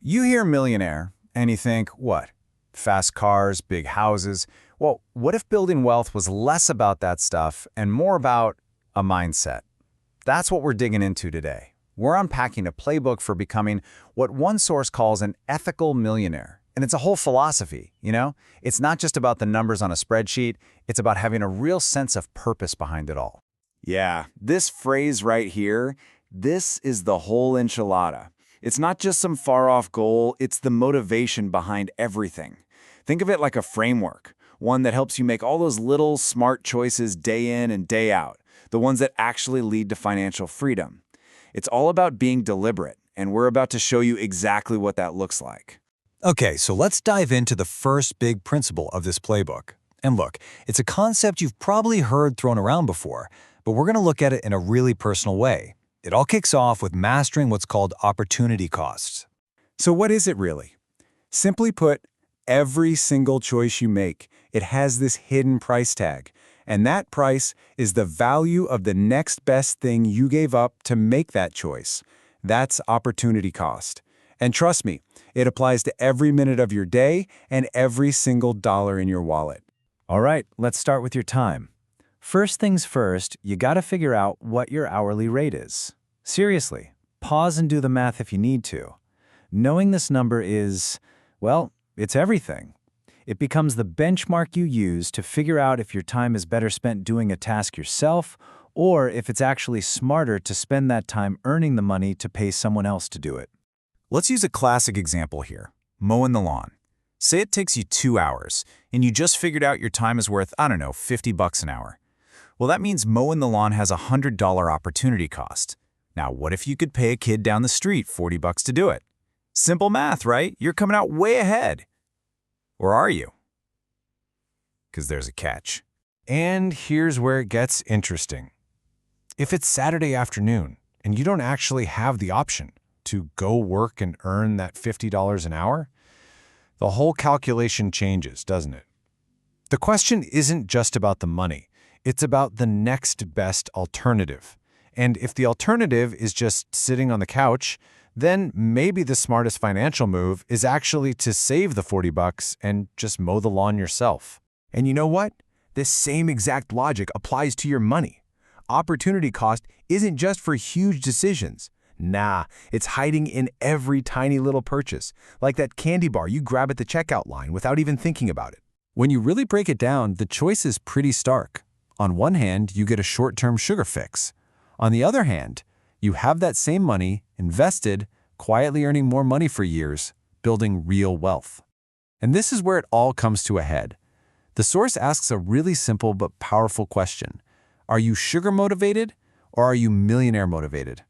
You hear millionaire, and you think, what? Fast cars, big houses. Well, what if building wealth was less about that stuff and more about a mindset? That's what we're digging into today. We're unpacking a playbook for becoming what one source calls an ethical millionaire. And it's a whole philosophy, you know? It's not just about the numbers on a spreadsheet, it's about having a real sense of purpose behind it all. Yeah, this phrase right here, this is the whole enchilada. It's not just some far-off goal, it's the motivation behind everything. Think of it like a framework, one that helps you make all those little smart choices day in and day out, the ones that actually lead to financial freedom. It's all about being deliberate, and we're about to show you exactly what that looks like. Okay, so let's dive into the first big principle of this playbook. And look, it's a concept you've probably heard thrown around before, but we're going to look at it in a really personal way. It all kicks off with mastering what's called opportunity costs. So what is it really? Simply put, every single choice you make, it has this hidden price tag. And that price is the value of the next best thing you gave up to make that choice. That's opportunity cost. And trust me, it applies to every minute of your day and every single dollar in your wallet. All right, let's start with your time. First things first, you gotta figure out what your hourly rate is. Seriously, pause and do the math if you need to. Knowing this number is, well, it's everything. It becomes the benchmark you use to figure out if your time is better spent doing a task yourself or if it's actually smarter to spend that time earning the money to pay someone else to do it. Let's use a classic example here, mowing the lawn. Say it takes you 2 hours, and you just figured out your time is worth, I don't know, $50 an hour. Well, that means mowing the lawn has a $100 opportunity cost. Now, what if you could pay a kid down the street $40 to do it? Simple math, right? You're coming out way ahead. Or are you? Because there's a catch. And here's where it gets interesting. If it's Saturday afternoon and you don't actually have the option to go work and earn that $50 an hour, the whole calculation changes, doesn't it? The question isn't just about the money. It's about the next best alternative. And if the alternative is just sitting on the couch, then maybe the smartest financial move is actually to save the $40 and just mow the lawn yourself. And you know what? This same exact logic applies to your money. Opportunity cost isn't just for huge decisions. Nah, it's hiding in every tiny little purchase, like that candy bar you grab at the checkout line without even thinking about it. When you really break it down, the choice is pretty stark. On one hand, you get a short-term sugar fix. On the other hand, you have that same money invested, quietly earning more money for years, building real wealth. And this is where it all comes to a head. The source asks a really simple but powerful question. Are you sugar motivated or are you millionaire motivated?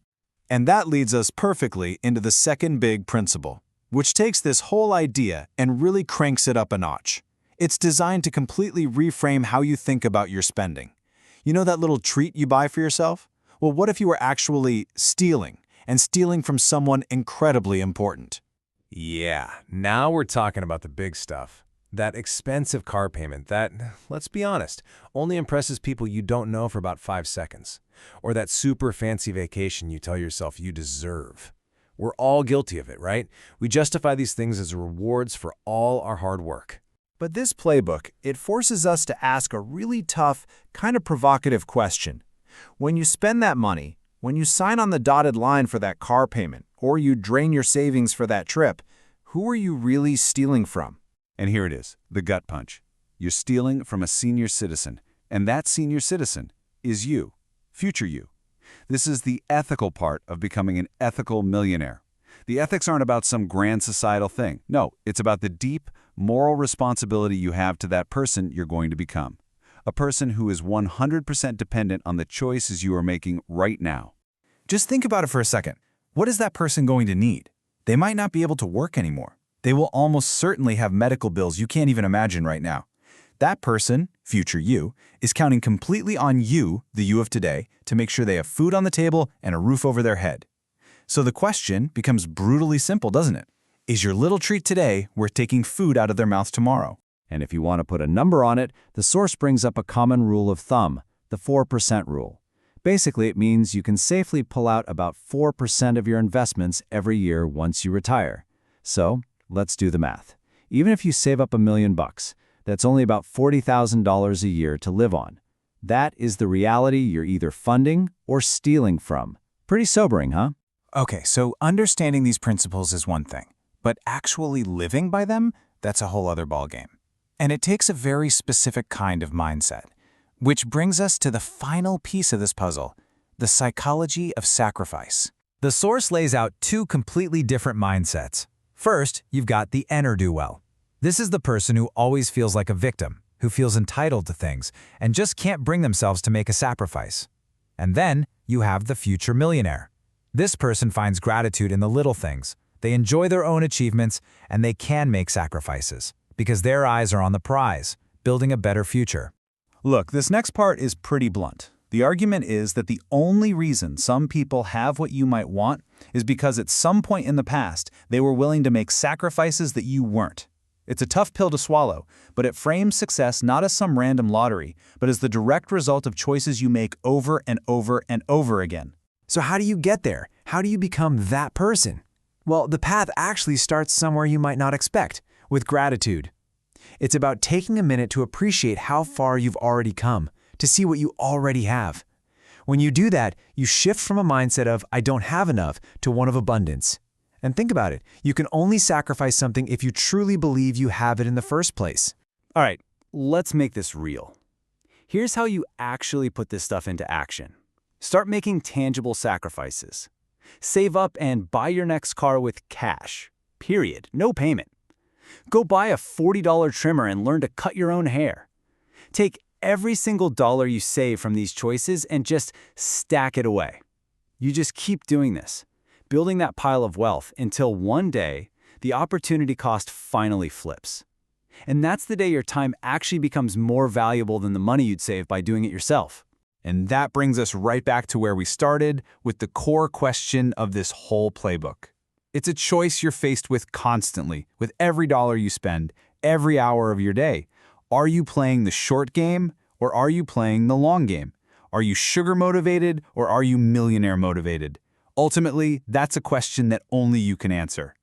And that leads us perfectly into the second big principle, which takes this whole idea and really cranks it up a notch. It's designed to completely reframe how you think about your spending. You know that little treat you buy for yourself? Well, what if you were actually stealing, and stealing from someone incredibly important? Yeah, now we're talking about the big stuff. That expensive car payment that, let's be honest, only impresses people you don't know for about 5 seconds. Or that super fancy vacation you tell yourself you deserve. We're all guilty of it, right? We justify these things as rewards for all our hard work. But this playbook, it forces us to ask a really tough, kind of provocative question. When you spend that money, when you sign on the dotted line for that car payment, or you drain your savings for that trip, who are you really stealing from? And here it is, the gut punch. You're stealing from a senior citizen, and that senior citizen is you, future you. This is the ethical part of becoming an ethical millionaire. The ethics aren't about some grand societal thing. No, it's about the deep, moral responsibility you have to that person you're going to become. A person who is 100% dependent on the choices you are making right now. Just think about it for a second. What is that person going to need? They might not be able to work anymore. They will almost certainly have medical bills you can't even imagine right now. That person, future you, is counting completely on you, the you of today, to make sure they have food on the table and a roof over their head. So the question becomes brutally simple, doesn't it? Is your little treat today worth taking food out of their mouth tomorrow? And if you want to put a number on it, the source brings up a common rule of thumb, the 4% rule. Basically, it means you can safely pull out about 4% of your investments every year once you retire. So let's do the math. Even if you save up $1 million, that's only about $40,000 a year to live on. That is the reality you're either funding or stealing from. Pretty sobering, huh? Okay, so understanding these principles is one thing, but actually living by them, that's a whole other ballgame. And it takes a very specific kind of mindset, which brings us to the final piece of this puzzle, the psychology of sacrifice. The source lays out two completely different mindsets. First, you've got the ne'er-do-well. This is the person who always feels like a victim, who feels entitled to things, and just can't bring themselves to make a sacrifice. And then, you have the future millionaire. This person finds gratitude in the little things. They enjoy their own achievements, and they can make sacrifices, because their eyes are on the prize, building a better future. Look, this next part is pretty blunt. The argument is that the only reason some people have what you might want is because at some point in the past, they were willing to make sacrifices that you weren't. It's a tough pill to swallow, but it frames success not as some random lottery, but as the direct result of choices you make over and over and over again. So how do you get there? How do you become that person? Well, the path actually starts somewhere you might not expect, with gratitude. It's about taking a minute to appreciate how far you've already come, to see what you already have. When you do that, you shift from a mindset of, I don't have enough, to one of abundance. And think about it, you can only sacrifice something if you truly believe you have it in the first place. All right, let's make this real. Here's how you actually put this stuff into action. Start making tangible sacrifices. Save up and buy your next car with cash. Period. No payment. Go buy a $40 trimmer and learn to cut your own hair. Take every single dollar you save from these choices and just stack it away. You just keep doing this, building that pile of wealth until one day the opportunity cost finally flips. And that's the day your time actually becomes more valuable than the money you'd save by doing it yourself. And that brings us right back to where we started with the core question of this whole playbook. It's a choice you're faced with constantly, with every dollar you spend, every hour of your day. Are you playing the short game or are you playing the long game? Are you sugar motivated or are you millionaire motivated? Ultimately, that's a question that only you can answer.